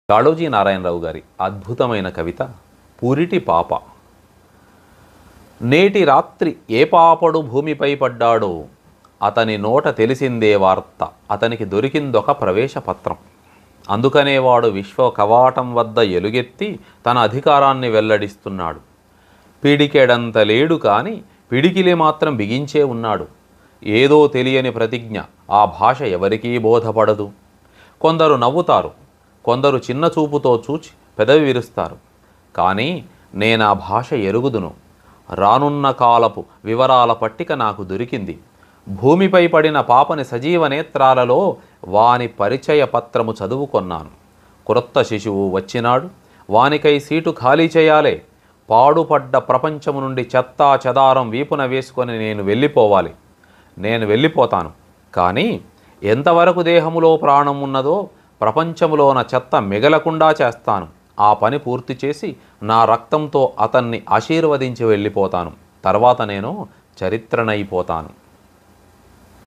కాళోజీ నారాయణరావు గారి అద్భుతమైన కవిత పూరిటి పాప. నేటి రాత్రి ఏ పాపడు భూమిపై పడ్డాడో అతని నోట తెలిసిందే వార్త, అతనికి దొరికిందొక ప్రవేశపత్రం. అందుకనే వాడు విశ్వ కవాటం వద్ద ఎలుగెత్తి తన అధికారాన్ని వెల్లడిస్తున్నాడు. పిడికెడంత లేడు కానీ పిడికిలి మాత్రం బిగించే ఉన్నాడు. ఏదో తెలియని ప్రతిజ్ఞ, ఆ భాష ఎవరికీ బోధపడదు. కొందరు నవ్వుతారు, కొందరు చిన్న చూపుతో చూచి పెదవి విరుస్తారు. కానీ నేనా భాష ఎరుగుదును. రానున్న కాలపు వివరాల పట్టిక నాకు దొరికింది. భూమిపై పడిన పాపని సజీవ నేత్రాలలో వాని పరిచయ పత్రము చదువుకొన్నాను. క్రొత్త శిశువు వచ్చినాడు, వానికై సీటు ఖాళీ చేయాలే. పాడుపడ్డ ప్రపంచము నుండి చెత్తా చెదారం వీపున వేసుకొని నేను వెళ్ళిపోతాను. కానీ ఎంతవరకు దేహములో ప్రాణం ఉన్నదో ప్రపంచములోన చెత్త మిగలకుండా చేస్తాను. ఆ పని పూర్తి చేసి నా రక్తంతో అతన్ని ఆశీర్వదించి వెళ్ళిపోతాను. తర్వాత నేను చరిత్రనైపోతాను.